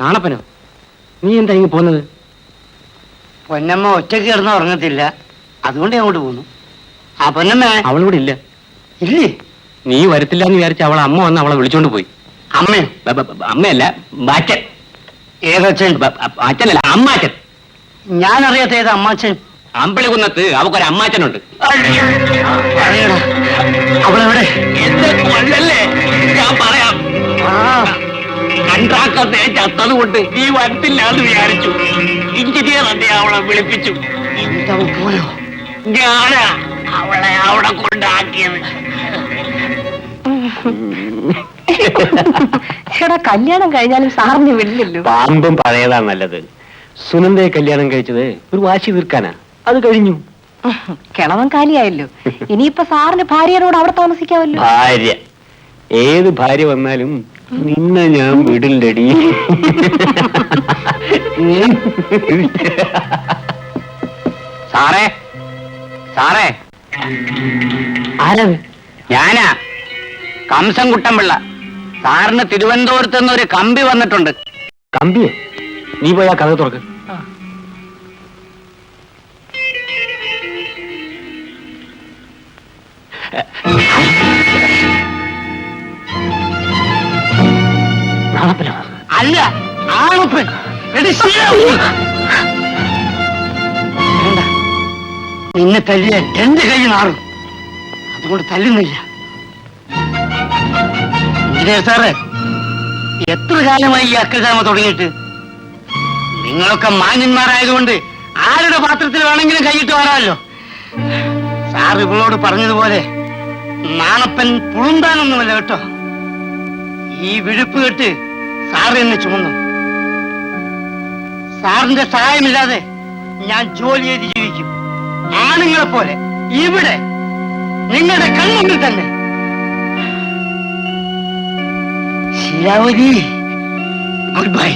നാണപ്പനോ? നീ എന്താ ഇങ്ങ് പോന്നത്? പൊന്നമ്മ ഒറ്റയ്ക്ക് കിടന്ന് ഉറങ്ങത്തില്ല, അതുകൊണ്ട് അങ്ങോട്ട് പോന്നു. ആ പൊന്നമ്മ അവളിവിടെ ഇല്ല. ഇല്ലേ? നീ വരത്തില്ല എന്ന് വിചാരിച്ച അവളെ അമ്മ വന്ന് അവളെ വിളിച്ചോണ്ട് പോയി. അമ്മയോ? അമ്മയല്ല, ബാച്ചൻ. ഏതച്ഛൻ? അച്ഛനല്ല, അമ്മാച്ചൻ. ഞാനറിയാത്ത ഏത് അമ്മാച്ചൻ? അമ്പളികുന്നത്ത് അവക്കൊരു അമ്മാച്ചനുണ്ട്. അവളെവിടെ? കൊല്ലല്ലേ, ഞാൻ പറയാം. കൺട്രാക്ടറെ ചത്തതുകൊണ്ട് നീ വരത്തില്ല എന്ന് വിചാരിച്ചു. എഞ്ചിനീയർ തന്നെ അവളെ വിളിപ്പിച്ചു. പോയോ? ഞാനാ അവളെ അവിടെ കൊണ്ടാക്കിയത്. കല്യാണം കഴിഞ്ഞാലും സാറിന് വിടില്ലല്ലോ. പാമ്പും പഴയതാ നല്ലത്. സുനന്ദയെ കല്യാണം കഴിച്ചത് ഒരു വാശി തീർക്കാനാ, അത് കഴിഞ്ഞു. കിളവൻ കാലിയായല്ലോ. ഇനിയിപ്പൊ സാറിന് ഭാര്യയോട് അവിടെ താമസിക്കാമല്ലോ. ഭാര്യ ഏത് ഭാര്യ വന്നാലും നിന്നെ ഞാൻ വിടില്ലടി. സാറേ, സാറേ, ആരാണ്? ഞാനാ, കംസൻകുട്ടൻ പിള്ള. സാറിന് തിരുവനന്തപുരത്ത് നിന്ന് ഒരു കമ്പി വന്നിട്ടുണ്ട്. കമ്പിയോ? നീ പോയാ കഥ തുറക്ക്. അല്ല, ആണപ്പൻ. നിന്നെ തല്ലിയാൽ എന്റെ കൈ നാറും, അതുകൊണ്ട് തല്ലുന്നില്ല. എഞ്ചിനീയർ സാറേ, എത്ര കാലമായി ഈ അക്രമ തുടങ്ങിയിട്ട്? നിങ്ങളൊക്കെ മാന്യന്മാരായതുകൊണ്ട് ആരുടെ പാത്രത്തിൽ വേണമെങ്കിലും കൈയിട്ട് വരാമല്ലോ. സാർ ഇവളോട് പറഞ്ഞതുപോലെ നാണപ്പൻ പുളുന്താനൊന്നുമല്ല കേട്ടോ. ഈ വിഴുപ്പ് കെട്ട് സാറ് എന്നെ ചുമന്നു. സാറിന്റെ സഹായമില്ലാതെ ഞാൻ ജോലി ചെയ്ത് ജീവിക്കും, ആണുങ്ങളെ പോലെ ഇവിടെ നിങ്ങളുടെ കൺമുന്നിൽ തന്നെ. ശിലാവതി, ഗുഡ് ബൈ.